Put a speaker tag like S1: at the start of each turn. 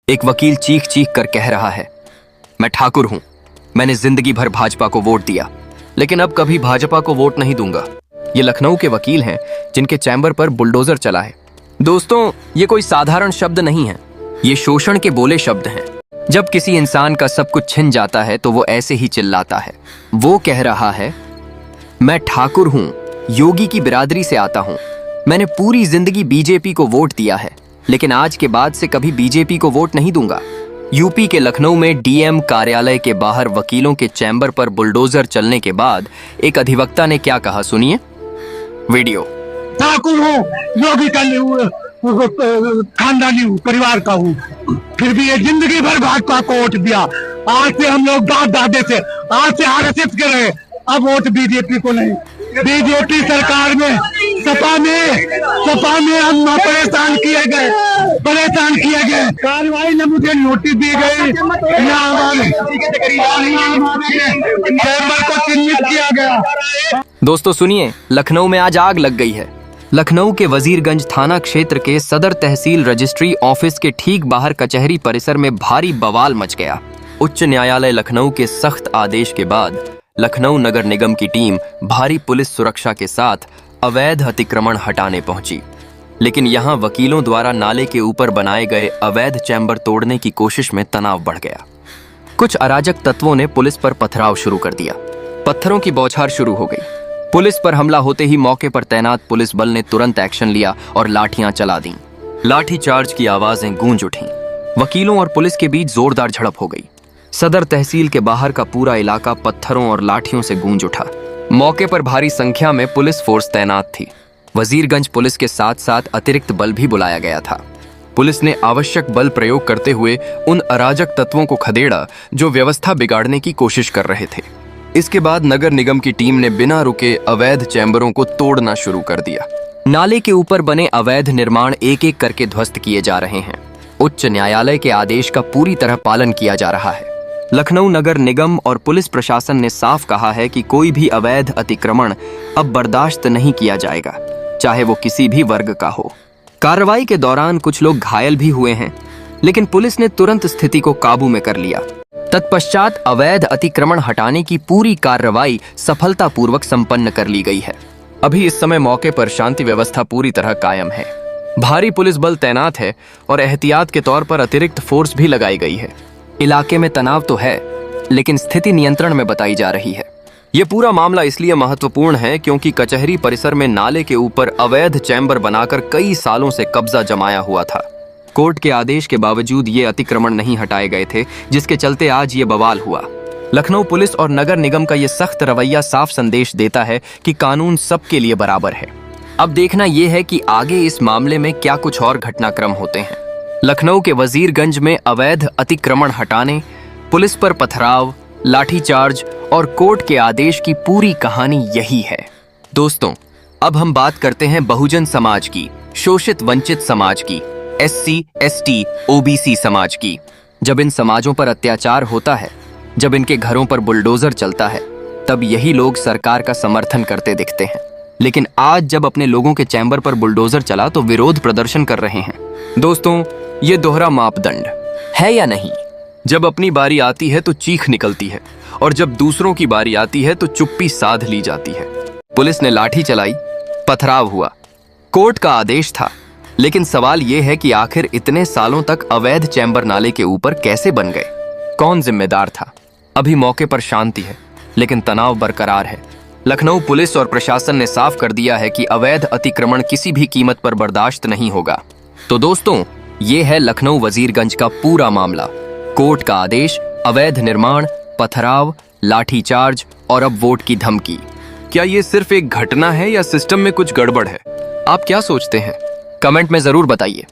S1: एक वकील चीख चीख कर कह रहा है, मैं ठाकुर हूं, मैंने जिंदगी भर भाजपा को वोट दिया, लेकिन अब कभी भाजपा को वोट नहीं दूंगा। ये लखनऊ के वकील हैं जिनके चैम्बर पर बुलडोजर चला है। दोस्तों, ये कोई साधारण शब्द नहीं है, ये शोषण के बोले शब्द हैं। जब किसी इंसान का सब कुछ छिन जाता है तो वो ऐसे ही चिल्लाता है। वो कह रहा है, मैं ठाकुर हूं, योगी की बिरादरी से आता हूं, मैंने पूरी जिंदगी बीजेपी को वोट दिया है, लेकिन आज के बाद से कभी बीजेपी को वोट नहीं दूंगा। यूपी के लखनऊ में डीएम कार्यालय के बाहर वकीलों के चैम्बर पर बुलडोजर चलने के बाद एक अधिवक्ता ने क्या कहा, सुनिए वीडियो।
S2: ठाकुर हूँ, योगी का खानदानी हूँ, परिवार का हूँ, फिर भी ये जिंदगी भर भाजपा को वोट दिया। आज से हम लोग दाद दादे से, आज से आरएसएस के रहे, अब वोट बीजेपी को नहीं। बीजेपी सरकार में सपा में हम परेशान किए गए। कार्रवाई ने मुझे नोटिस दी गई, चैम्बर को चिन्हित किया गया।
S1: दोस्तों सुनिए, लखनऊ में आज आग लग गई है। लखनऊ के वजीरगंज थाना क्षेत्र के सदर तहसील रजिस्ट्री ऑफिस के ठीक बाहर कचहरी परिसर में भारी बवाल मच गया। उच्च न्यायालय लखनऊ के सख्त आदेश के बाद लखनऊ नगर निगम की टीम भारी पुलिस सुरक्षा के साथ अवैध अतिक्रमण हटाने पहुंची, लेकिन यहां वकीलों द्वारा नाले के ऊपर बनाए गए अवैध चैम्बर तोड़ने की कोशिश में तनाव बढ़ गया। कुछ अराजक तत्वों ने पुलिस पर पथराव शुरू कर दिया। पत्थरों की बौछार शुरू हो गई। पुलिस पर हमला होते ही मौके पर तैनात पुलिस बल ने तुरंत एक्शन लिया और लाठियां चला दी। लाठी चार्ज की आवाजें गूंज उठीं। वकीलों और पुलिस के बीच जोरदार झड़प हो गई। सदर तहसील के बाहर का पूरा इलाका पत्थरों और लाठियों से गूंज उठा। मौके पर भारी संख्या में पुलिस फोर्स तैनात थी। वजीरगंज पुलिस के साथ साथ अतिरिक्त बल भी बुलाया गया था। पुलिस ने आवश्यक बल प्रयोग करते हुए उन अराजक तत्वों को खदेड़ा जो व्यवस्था बिगाड़ने की कोशिश कर रहे थे। इसके बाद नगर निगम की टीम ने बिना रुके अवैध चैम्बरों को तोड़ना शुरू कर दिया। नाले के ऊपर बने अवैध निर्माण एक एक करके ध्वस्त किए जा रहे हैं। उच्च न्यायालय के आदेश का पूरी तरह पालन किया जा रहा है। लखनऊ नगर निगम और पुलिस प्रशासन ने साफ कहा है कि कोई भी अवैध अतिक्रमण अब बर्दाश्त नहीं किया जाएगा, चाहे वो किसी भी वर्ग का हो। कार्रवाई के दौरान कुछ लोग घायल भी हुए हैं, लेकिन पुलिस ने तुरंत स्थिति को काबू में कर लिया। तत्पश्चात अवैध अतिक्रमण हटाने की पूरी कार्रवाई सफलतापूर्वक संपन्न कर ली गई है। अभी इस समय मौके पर शांति व्यवस्था पूरी तरह कायम है। भारी पुलिस बल तैनात है और एहतियात के तौर पर अतिरिक्त फोर्स भी लगाई गई है। इलाके में तनाव तो है, लेकिन स्थिति नियंत्रण में बताई जा रही है। ये पूरा मामला इसलिए महत्वपूर्ण है क्योंकि कचहरी परिसर में नाले के ऊपर अवैध चैम्बर बनाकर कई सालों से कब्जा जमाया हुआ था। कोर्ट के आदेश के बावजूद ये अतिक्रमण नहीं हटाए गए थे, जिसके चलते आज ये बवाल हुआ। लखनऊ पुलिस और नगर निगम का ये सख्त रवैया साफ संदेश देता है कि कानून सबके लिए बराबर है। अब देखना यह है कि आगे इस मामले में क्या कुछ और घटनाक्रम होते हैं। लखनऊ के वजीरगंज में अवैध अतिक्रमण हटाने, पुलिस पर पथराव, लाठीचार्ज और कोर्ट के आदेश की पूरी कहानी यही है। दोस्तों, अब हम बात करते हैं बहुजन समाज की, शोषित वंचित समाज की, एससी, एसटी, ओबीसी समाज की। जब इन समाजों पर अत्याचार होता है, जब इनके घरों पर बुलडोजर चलता है, तब यही लोग सरकार का समर्थन करते दिखते हैं। लेकिन आज जब अपने लोगों के चैम्बर पर बुलडोजर चला तो विरोध प्रदर्शन कर रहे हैं। दोस्तों, ये दोहरा मापदंड है या नहीं? जब अपनी बारी आती है तो चीख निकलती है, और जब दूसरों की बारी आती है तो चुप्पी साध ली जाती है। पुलिस ने लाठी चलाई, पथराव हुआ, कोर्ट का आदेश था, लेकिन सवाल यह है कि आखिर इतने सालों तक अवैध चैम्बर नाले के ऊपर कैसे बन गए? कौन जिम्मेदार था? अभी मौके पर शांति है, लेकिन तनाव बरकरार है। लखनऊ पुलिस और प्रशासन ने साफ कर दिया है कि अवैध अतिक्रमण किसी भी कीमत पर बर्दाश्त नहीं होगा। तो दोस्तों, ये है लखनऊ वजीरगंज का पूरा मामला। कोर्ट का आदेश, अवैध निर्माण, पथराव, लाठीचार्ज और अब वोट की धमकी। क्या ये सिर्फ एक घटना है या सिस्टम में कुछ गड़बड़ है? आप क्या सोचते हैं? कमेंट में जरूर बताइए।